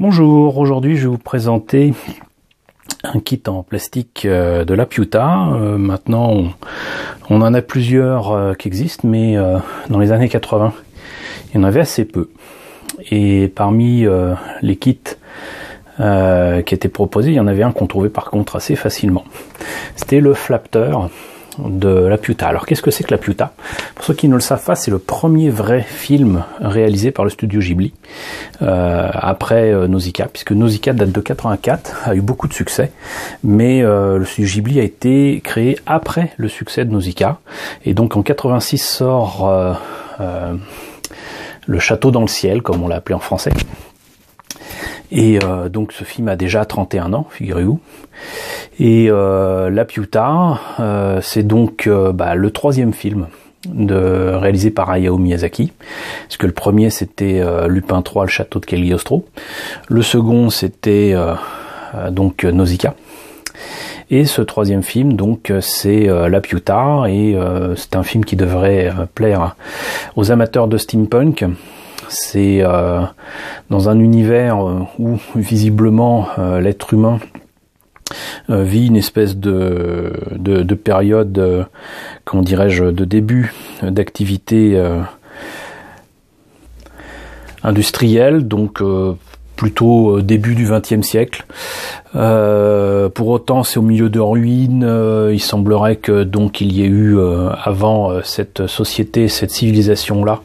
Bonjour, aujourd'hui je vais vous présenter un kit en plastique de Lapiuta. Maintenant on en a plusieurs qui existent, mais dans les années 80 il y en avait assez peu. Et parmi les kits qui étaient proposés, il y en avait un qu'on trouvait par contre assez facilement. C'était le Flapter de Lapiuta. Alors qu'est-ce que c'est que Lapiuta? Pour ceux qui ne le savent pas, c'est le premier vrai film réalisé par le studio Ghibli après Nausicaa, puisque Nausicaa date de 84, a eu beaucoup de succès, mais le studio Ghibli a été créé après le succès de Nausicaa, et donc en 86 sort Le Château dans le ciel, comme on l'a appelé en français. Et donc ce film a déjà 31 ans, figurez-vous. Et Lapiuta, c'est donc le troisième film réalisé par Hayao Miyazaki. Parce que le premier c'était Lupin III, le château de Cagliostro. Le second c'était donc Nausicaa. Et ce troisième film, donc, c'est Lapiuta, et c'est un film qui devrait plaire aux amateurs de steampunk. C'est dans un univers où visiblement l'être humain vit une espèce de période, comment dirais-je, de début d'activité industrielle, donc plutôt début du XXe siècle. Pour autant, c'est au milieu de ruines. Il semblerait que donc il y ait eu avant cette société, cette civilisation-là,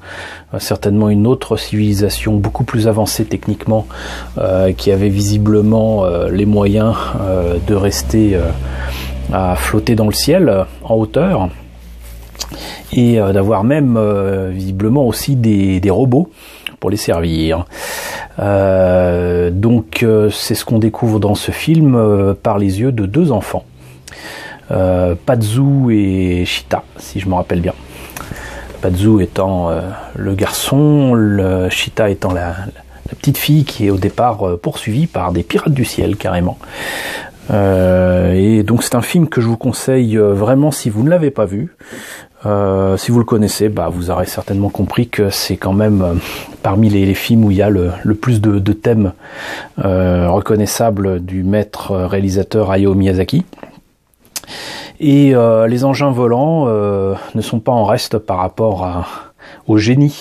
certainement une autre civilisation beaucoup plus avancée techniquement, qui avait visiblement les moyens de rester à flotter dans le ciel en hauteur, et d'avoir même visiblement aussi des robots pour les servir. Donc c'est ce qu'on découvre dans ce film par les yeux de deux enfants, Pazu et Shita, si je me rappelle bien. Pazu étant le garçon, Shita étant la petite fille qui est au départ poursuivie par des pirates du ciel carrément. Et donc c'est un film que je vous conseille vraiment si vous ne l'avez pas vu. Si vous le connaissez, vous aurez certainement compris que c'est quand même parmi les films où il y a le plus de thèmes reconnaissables du maître réalisateur Hayao Miyazaki. Et les engins volants ne sont pas en reste par rapport au génie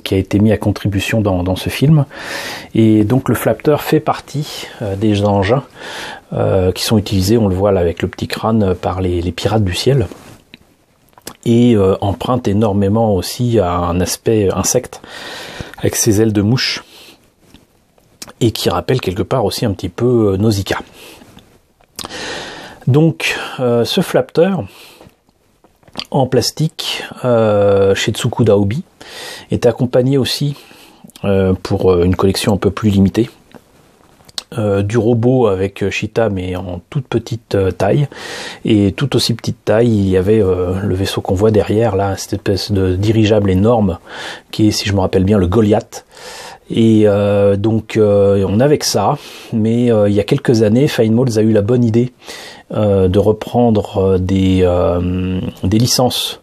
qui a été mis à contribution dans ce film. Et donc le Flapter fait partie des engins qui sont utilisés, on le voit là avec le petit crâne, par les pirates du ciel. Et emprunte énormément aussi à un aspect insecte avec ses ailes de mouche, et qui rappelle quelque part aussi un petit peu Nausicaa. Donc ce Flapter en plastique chez Tsukuda Obi est accompagné aussi pour une collection un peu plus limitée du robot avec Shita, mais en toute petite taille, et tout aussi petite taille il y avait le vaisseau qu'on voit derrière là, cette espèce de dirigeable énorme qui est, si je me rappelle bien, le Goliath. Et donc on a avec ça, mais il y a quelques années Fine Molds a eu la bonne idée de reprendre des licences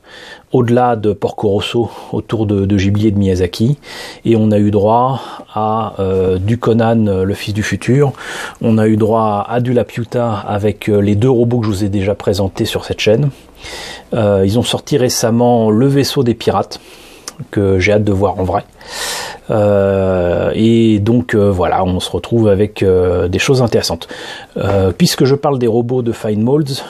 au-delà de Porco Rosso, autour de Ghibli et de Miyazaki, et on a eu droit à du Conan, le fils du futur, on a eu droit à du Lapiuta avec les deux robots que je vous ai déjà présentés sur cette chaîne. Ils ont sorti récemment le vaisseau des pirates, que j'ai hâte de voir en vrai. Et donc voilà, on se retrouve avec des choses intéressantes. Puisque je parle des robots de Fine Molds,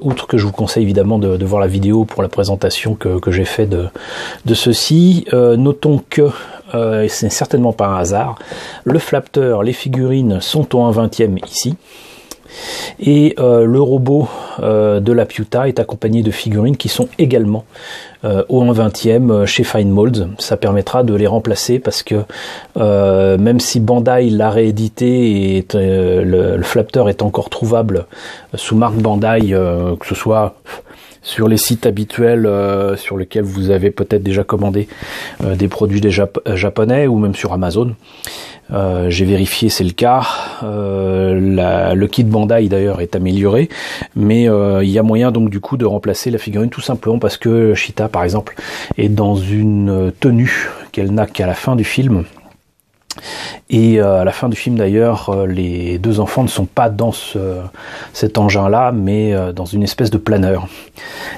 outre que je vous conseille évidemment de voir la vidéo pour la présentation que j'ai fait de ceci, notons que, et c'est certainement pas un hasard, le Flapter, les figurines sont au 1/20e ici. Et le robot de Lapiuta est accompagné de figurines qui sont également au 1/20e chez Fine Molds. Ça permettra de les remplacer parce que même si Bandai l'a réédité et le Flapter est encore trouvable sous marque Bandai, que ce soit sur les sites habituels sur lesquels vous avez peut-être déjà commandé des produits japonais, ou même sur Amazon. J'ai vérifié, c'est le cas. Le kit Bandai d'ailleurs est amélioré, mais il y a moyen donc du coup de remplacer la figurine, tout simplement parce que Shita par exemple est dans une tenue qu'elle n'a qu'à la fin du film, Et à la fin du film d'ailleurs, les deux enfants ne sont pas dans cet engin-là, mais dans une espèce de planeur.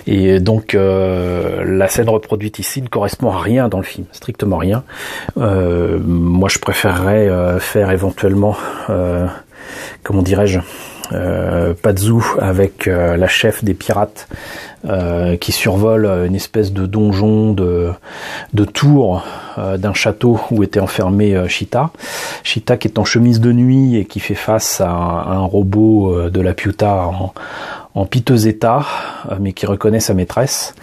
Et donc la scène reproduite ici ne correspond à rien dans le film, strictement rien. Moi je préférerais faire éventuellement, comment dirais-je, Pazu avec la chef des pirates qui survole une espèce de donjon de tour d'un château où était enfermé Cheetah. Cheetah qui est en chemise de nuit et qui fait face à un robot de la Piuta en piteux état, mais qui reconnaît sa maîtresse,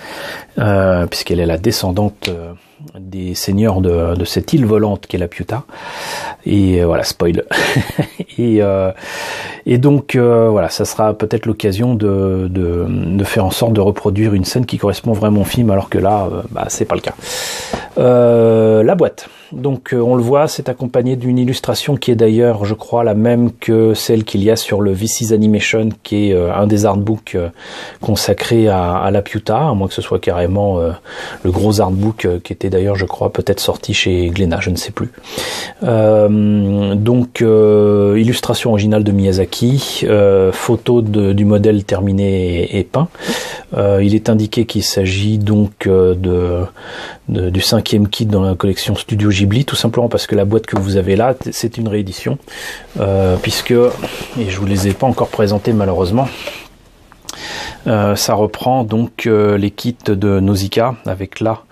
puisqu'elle est la descendante des seigneurs de cette île volante qu'est la Piuta. Et voilà, spoil. et donc voilà, ça sera peut-être l'occasion de faire en sorte de reproduire une scène qui correspond vraiment au film, alors que là, c'est pas le cas. La boîte. Donc on le voit, c'est accompagné d'une illustration qui est d'ailleurs, je crois, la même que celle qu'il y a sur le VC's Animation, qui est un des artbooks consacrés à la Piuta, à moins que ce soit carrément le gros artbook qui était d'ailleurs, je crois, peut-être sorti chez Glénat, je ne sais plus. Donc illustration originale de Miyazaki, photo du modèle terminé et peint. Il est indiqué qu'il s'agit donc du 5e kit dans la collection Studio Ghibli, tout simplement parce que la boîte que vous avez là, c'est une réédition, puisque, et je vous les ai pas encore présentés malheureusement, ça reprend donc les kits de Nausicaa, avec là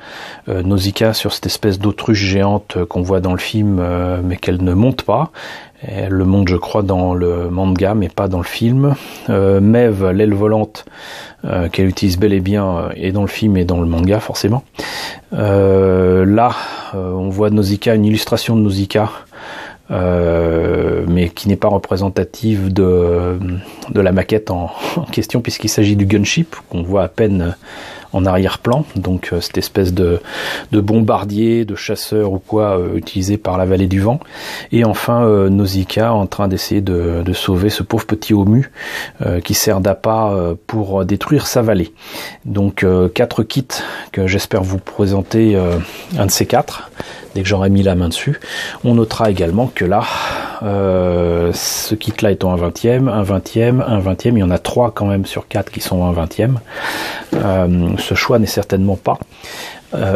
Nausicaa sur cette espèce d'autruche géante qu'on voit dans le film, mais qu'elle ne monte pas. Elle le monte, je crois, dans le manga, mais pas dans le film. Maeve, l'aile volante, qu'elle utilise bel et bien, et dans le film et dans le manga, forcément. Là, on voit Nausicaa, une illustration de Nausicaa, mais qui n'est pas représentative de la maquette en question, puisqu'il s'agit du gunship, qu'on voit à peine en arrière-plan, donc cette espèce de bombardier, de chasseur ou quoi, utilisé par la vallée du vent. Et enfin Nausicaa en train d'essayer de sauver ce pauvre petit homu qui sert d'appât pour détruire sa vallée. Donc 4 kits que j'espère vous présenter un de ces 4 dès que j'aurai mis la main dessus. On notera également que là, ce kit-là étant un 20e, un 20e, un 20e, il y en a 3 quand même sur 4 qui sont un 20e. Ce choix n'est certainement pas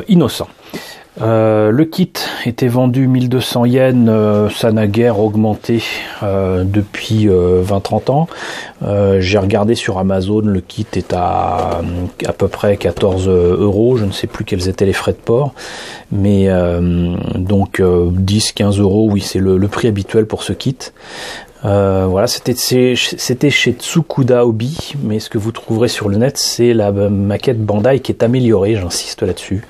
innocent. Le kit était vendu 1200 yens, ça n'a guère augmenté depuis 20-30 ans. J'ai regardé sur Amazon, le kit est à peu près 14 €, je ne sais plus quels étaient les frais de port, mais donc 10-15 €, oui, c'est le prix habituel pour ce kit. Voilà, c'était chez Tsukuda Hobby, mais ce que vous trouverez sur le net, c'est la maquette Bandai qui est améliorée, j'insiste là-dessus.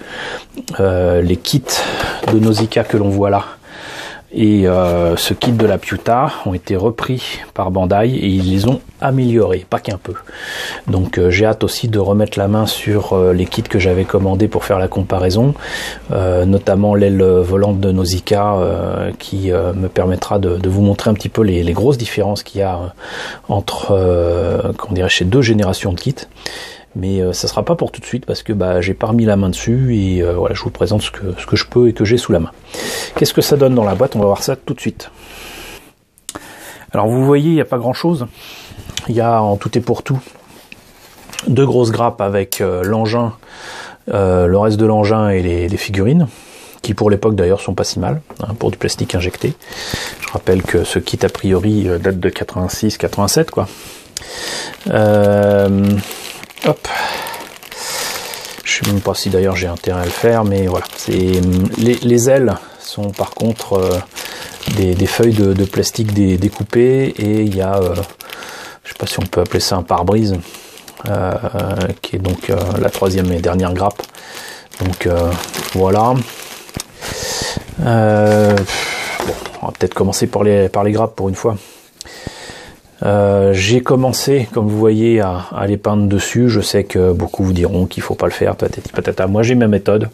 Les kits de Nausicaa que l'on voit là et ce kit de la Piuta ont été repris par Bandai et ils les ont améliorés, pas qu'un peu. Donc j'ai hâte aussi de remettre la main sur les kits que j'avais commandés pour faire la comparaison, notamment l'aile volante de Nausicaa qui me permettra de vous montrer un petit peu les grosses différences qu'il y a entre comment dirais-je, ces 2 générations de kits. Mais ça sera pas pour tout de suite parce que j'ai pas remis la main dessus et voilà, je vous présente ce que je peux et que j'ai sous la main. Qu'est-ce que ça donne dans la boîte? On va voir ça tout de suite. Alors vous voyez, il n'y a pas grand chose. Il y a en tout et pour tout 2 grosses grappes avec l'engin, le reste de l'engin et les figurines, qui pour l'époque d'ailleurs sont pas si mal, hein, pour du plastique injecté. Je rappelle que ce kit a priori date de 86-87 quoi. Hop. Je sais même pas si d'ailleurs j'ai intérêt à le faire, mais voilà. Les ailes sont par contre des feuilles de plastique découpées et il y a, je sais pas si on peut appeler ça un pare-brise, qui est donc la 3e et dernière grappe. Donc voilà. Bon, on va peut-être commencer par les grappes pour une fois. J'ai commencé, comme vous voyez, à les peindre dessus. Je sais que beaucoup vous diront qu'il faut pas le faire, patati patata. Moi j'ai ma méthode.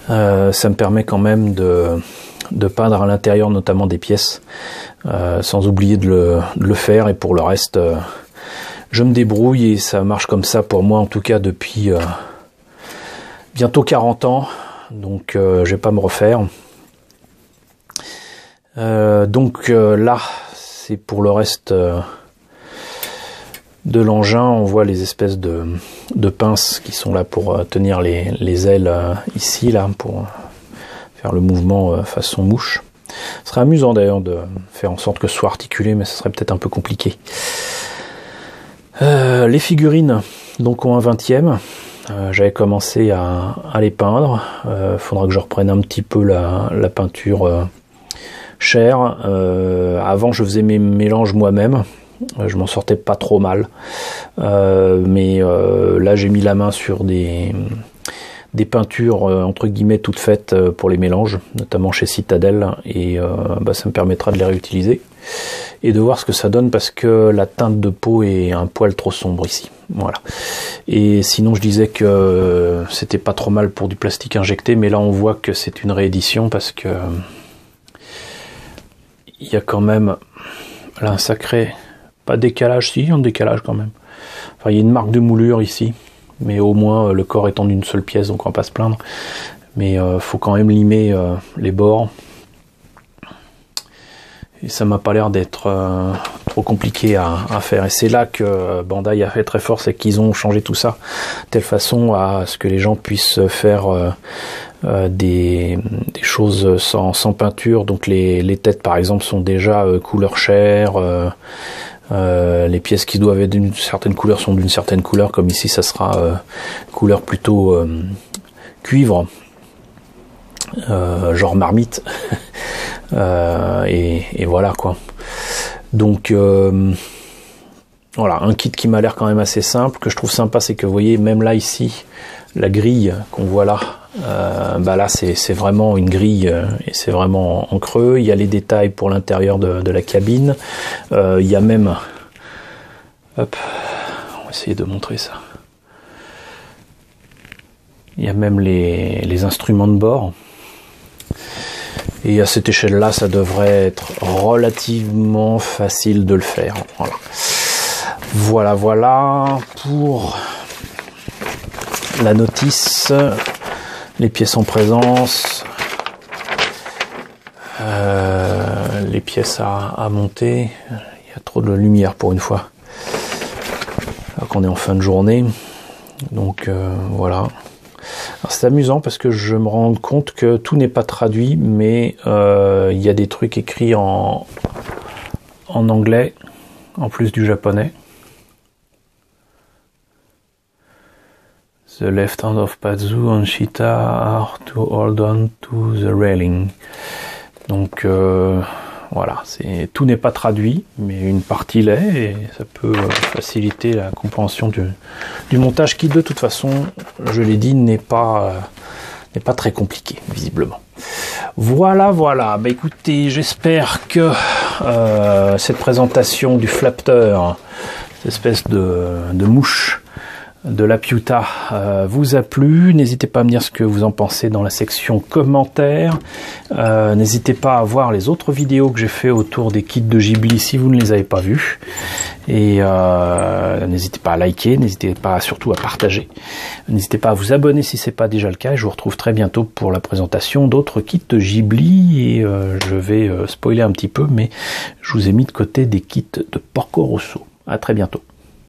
Ça me permet quand même de peindre à l'intérieur notamment des pièces, sans oublier de le faire. Et pour le reste, je me débrouille et ça marche comme ça pour moi en tout cas depuis bientôt 40 ans. Donc je vais pas me refaire. Donc là, c'est pour le reste de l'engin. On voit les espèces de pinces qui sont là pour tenir les ailes ici, là, pour faire le mouvement façon mouche. Ce serait amusant d'ailleurs de faire en sorte que ce soit articulé, mais ce serait peut-être un peu compliqué. Les figurines donc ont un 20e. J'avais commencé à les peindre. Faudra que je reprenne un petit peu la peinture chair. Avant, je faisais mes mélanges moi-même. Je m'en sortais pas trop mal. Mais là, j'ai mis la main sur des peintures entre guillemets toutes faites pour les mélanges, notamment chez Citadel, et ça me permettra de les réutiliser et de voir ce que ça donne, parce que la teinte de peau est un poil trop sombre ici. Voilà. Et sinon, je disais que c'était pas trop mal pour du plastique injecté, mais là on voit que c'est une réédition, parce que il y a quand même là un sacré, pas décalage, si, un décalage quand même. Enfin, il y a une marque de moulure ici, mais au moins le corps étant d'une seule pièce, donc on va pas se plaindre. Mais faut quand même limer les bords. Et ça m'a pas l'air d'être trop compliqué à faire. Et c'est là que Bandai a fait très fort, c'est qu'ils ont changé tout ça de telle façon à ce que les gens puissent faire des choses sans peinture. Donc les têtes par exemple sont déjà couleur chair. Les pièces qui doivent être d'une certaine couleur sont d'une certaine couleur, comme ici ça sera couleur plutôt cuivre, genre marmite. Et voilà quoi. Donc voilà, un kit qui m'a l'air quand même assez simple. Que je trouve sympa, c'est que vous voyez, même là ici, la grille qu'on voit là, là c'est vraiment une grille et c'est vraiment en creux. Il y a les détails pour l'intérieur de la cabine. Il y a même, hop, on va essayer de montrer ça. Il y a même les instruments de bord. Et à cette échelle-là, ça devrait être relativement facile de le faire. Voilà pour la notice, les pièces en présence, les pièces à monter. Il y a trop de lumière pour une fois, alors qu'on est en fin de journée. Donc voilà. C'est amusant parce que je me rends compte que tout n'est pas traduit, mais il y a des trucs écrits en anglais en plus du japonais. The left hand of Pazu on Shita are to hold on to the railing. Donc voilà, tout n'est pas traduit, mais une partie l'est, et ça peut faciliter la compréhension du montage, qui de toute façon, je l'ai dit, n'est pas très compliqué, visiblement. Voilà. Bah écoutez, j'espère que cette présentation du Flapteur, cette espèce de mouche de la Piuta, vous a plu. N'hésitez pas à me dire ce que vous en pensez dans la section commentaires. N'hésitez pas à voir les autres vidéos que j'ai fait autour des kits de Ghibli si vous ne les avez pas vus. Et n'hésitez pas à liker, n'hésitez pas surtout à partager. N'hésitez pas à vous abonner si ce n'est pas déjà le cas. Et je vous retrouve très bientôt pour la présentation d'autres kits de Ghibli. Et je vais spoiler un petit peu, mais je vous ai mis de côté des kits de Porco Rosso. À très bientôt.